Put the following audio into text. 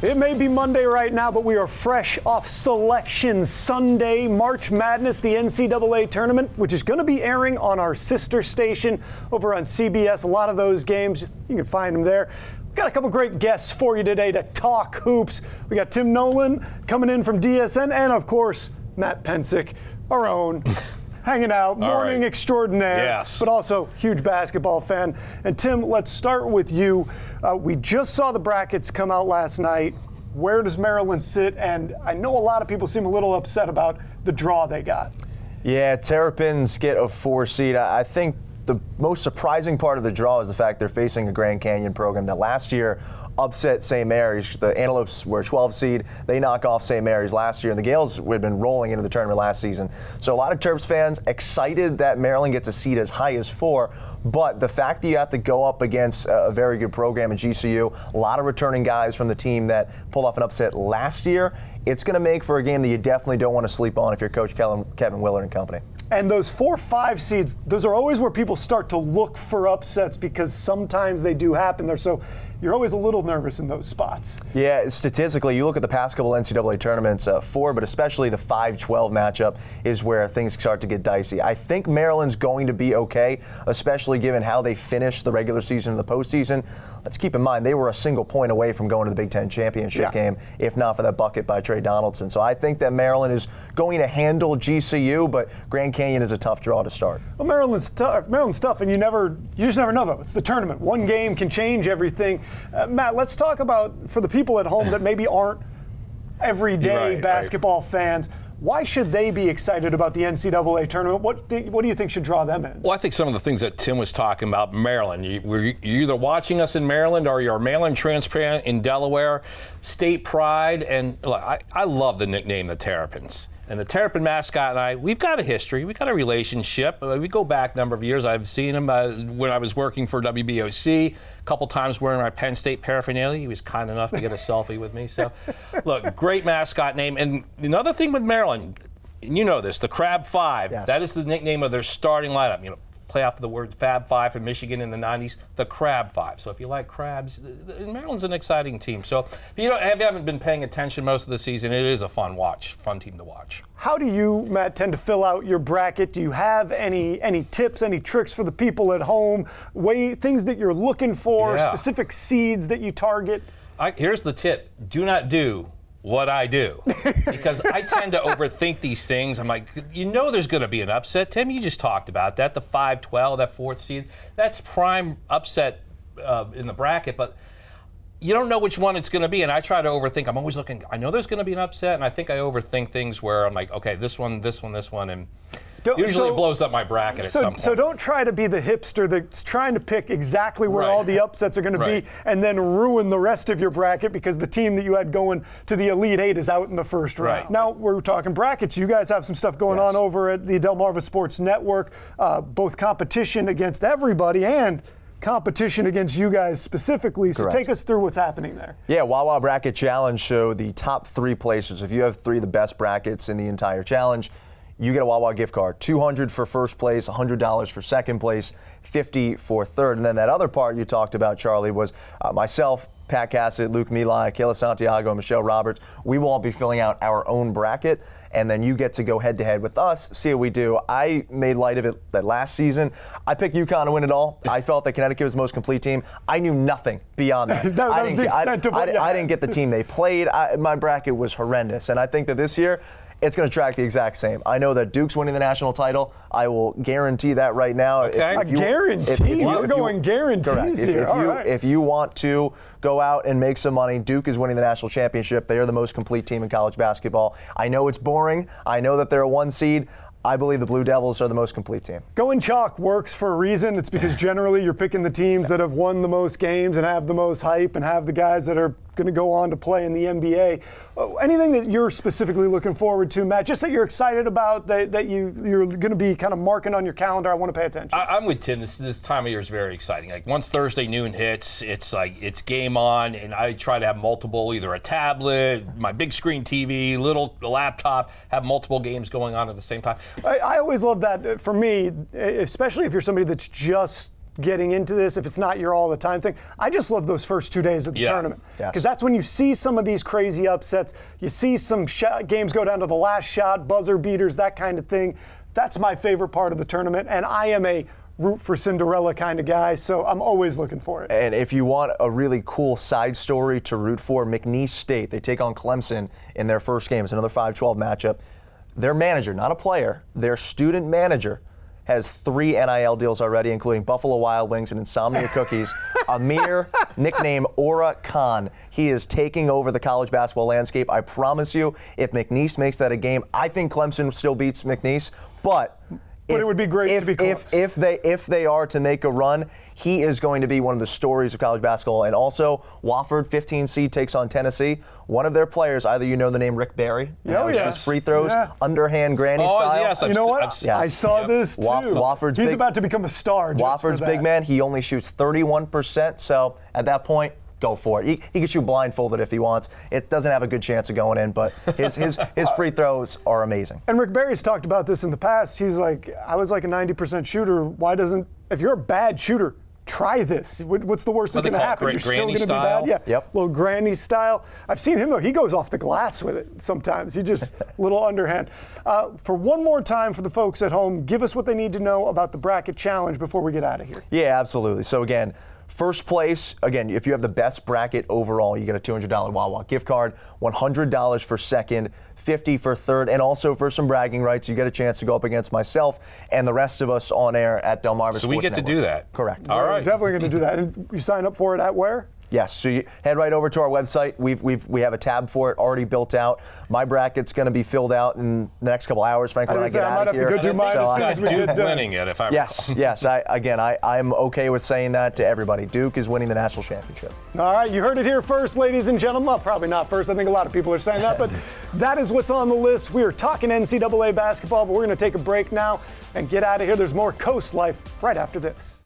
It may be Monday right now, but we are fresh off Selection Sunday, March Madness, the NCAA tournament, which is going to be airing on our sister station over on CBS. A lot of those games, you can find them there. We've got a couple great guests for you today to talk hoops. We got Tim Nolan coming in from DSN, and of course, Matt Pencek, our own. Hanging out, morning extraordinaire, yes, but also huge basketball fan. And Tim, let's start with you. We just saw the brackets come out last night. Where does Maryland sit? And I know a lot of people seem a little upset about the draw they got. Yeah, Terrapins get a 4 seed. I think the most surprising part of the draw is the fact they're facing a Grand Canyon program that last year upset St. Mary's. The Antelopes were a 12 seed. They knock off St. Mary's last year, and the Gales had been rolling into the tournament last season. So a lot of Terps fans excited that Maryland gets a seed as high as 4, but the fact that you have to go up against a very good program at GCU, a lot of returning guys from the team that pulled off an upset last year, it's going to make for a game that you definitely don't want to sleep on if you're Coach Kevin Willard and company. And those 4-5 seeds, those are always where people start to look for upsets because sometimes they do happen there. So you're always a little nervous in those spots. Yeah, statistically, you look at the past couple NCAA tournaments, 4, but especially the 5-12 matchup is where things start to get dicey. I think Maryland's going to be okay, especially given how they finished the regular season and the postseason. Let's keep in mind, they were a single point away from going to the Big Ten championship game, if not for that bucket by Trey Donaldson. So I think that Maryland is going to handle GCU, but Grand Canyon is a tough draw to start. Well, Maryland's tough, and you just never know, though. It's the tournament. One game can change everything. Matt, let's talk about, for the people at home that maybe aren't everyday basketball fans, why should they be excited about the NCAA tournament? What do you think should draw them in? Well, I think some of the things that Tim was talking about, Maryland. You're either watching us in Maryland or you're a Maryland transplant in Delaware, state pride. And look, I love the nickname the Terrapins. And the Terrapin mascot and I, we've got a history. We've got a relationship. We go back a number of years. I've seen him when I was working for WBOC, a couple times wearing my Penn State paraphernalia. He was kind enough to get a selfie with me. So, look, great mascot name. And another thing with Maryland, you know this, the Crab Five. Yes. That is the nickname of their starting lineup. You know, play off the word Fab Five in Michigan in the 90s, the Crab Five. So if you like crabs, Maryland's an exciting team. So if you haven't been paying attention most of the season, it is a fun team to watch. How do you, Matt, tend to fill out your bracket? Do you have any tips, any tricks for the people at home, things that you're looking for, specific seeds that you target? Here's the tip. Do not do what I do, because I tend to overthink these things. I'm like, there's going to be an upset. Tim, you just talked about that, the 5-12, that 4th seed. That's prime upset in the bracket, but you don't know which one it's going to be, and I try to overthink. I'm always looking, I know there's going to be an upset, and I think I overthink things where I'm like, okay, this one, and usually it blows up my bracket at some point. So don't try to be the hipster that's trying to pick exactly where all the upsets are going to be and then ruin the rest of your bracket because the team that you had going to the Elite Eight is out in the first round. Now we're talking brackets. You guys have some stuff going on over at the Delmarva Sports Network, both competition against everybody and competition against you guys specifically. So take us through what's happening there. Yeah, Wawa Bracket Challenge show the top 3 placers. If you have 3 of the best brackets in the entire challenge, you get a Wawa gift card. $200 for first place, $100 for second place, $50 for third. And then that other part you talked about, Charlie, was myself, Pat Cassett, Luke Milai, Kayla Santiago, Michelle Roberts. We will all be filling out our own bracket, and then you get to go head-to-head with us, see what we do. I made light of it that last season. I picked UConn to win it all. I felt that Connecticut was the most complete team. I knew nothing beyond that. I didn't get the team they played. My bracket was horrendous, and I think that this year, it's going to track the exact same. I know that Duke's winning the national title. I will guarantee that right now. Okay. A guarantee? We're going guarantees here. If you want to go out and make some money, Duke is winning the national championship. They are the most complete team in college basketball. I know it's boring. I know that they're a 1 seed. I believe the Blue Devils are the most complete team. Going chalk works for a reason. It's because generally you're picking the teams that have won the most games and have the most hype and have the guys that are going to go on to play in the NBA. Anything that you're specifically looking forward to, Matt, just that you're excited about, that you're going to be kind of marking on your calendar, I want to pay attention? I'm with Tim. This time of year is very exciting. Like once Thursday noon hits, it's like it's game on, and I try to have multiple, either a tablet, my big screen TV, a laptop, have multiple games going on at the same time. I always love that for me, especially if you're somebody that's just getting into this, if it's not your all the time thing. I just love those first 2 days of the tournament, because that's when you see some of these crazy upsets. You see some games go down to the last shot, buzzer beaters, that kind of thing. That's my favorite part of the tournament, and I am a root for Cinderella kind of guy, so I'm always looking for it. And if you want a really cool side story to root for, McNeese State, they take on Clemson in their first game. It's another 5-12 matchup. Their manager, not a player, their student manager has 3 NIL deals already, including Buffalo Wild Wings and Insomnia Cookies. Amir, nicknamed Aura Khan. He is taking over the college basketball landscape. I promise you, if McNeese makes that a game, I think Clemson still beats McNeese, but it would be great to be close. If they are to make a run, he is going to be one of the stories of college basketball. And also, Wofford, 15 seed, takes on Tennessee. One of their players, either you know the name Rick Barry, his free throws, underhand granny style. Yes, you know what? I saw this too. Wofford's He's about to become a star. Wofford's big man. He only shoots 31%. So at that point, go for it. He can shoot blindfolded if he wants. It doesn't have a good chance of going in, but his free throws are amazing. And Rick Barry's talked about this in the past. He's like, I was like a 90% shooter. If you're a bad shooter, try this. What's the worst that can happen? You're still going to be bad. Yeah. Yep. Little granny style. I've seen him though. He goes off the glass with it sometimes. He just little underhand. For one more time for the folks at home, give us what they need to know about the bracket challenge before we get out of here. Yeah, absolutely. So again, first place, again, if you have the best bracket overall, you get a $200 Wawa gift card, $100 for second, $50 for third, and also for some bragging rights, you get a chance to go up against myself and the rest of us on air at Delmarva Sports So we get to do that? Correct. All right. We're definitely going to do that. And you sign up for it at where? Yes, so you head right over to our website. We have a tab for it already built out. My bracket's going to be filled out in the next couple hours, frankly, when I get out of here. I might have to go do mine as soon as we get done. Winning it, if I recall. Yes. I'm okay with saying that to everybody. Duke is winning the national championship. All right, you heard it here first, ladies and gentlemen. Well, probably not first. I think a lot of people are saying that, but that is what's on the list. We are talking NCAA basketball, but we're going to take a break now and get out of here. There's more Coast Life right after this.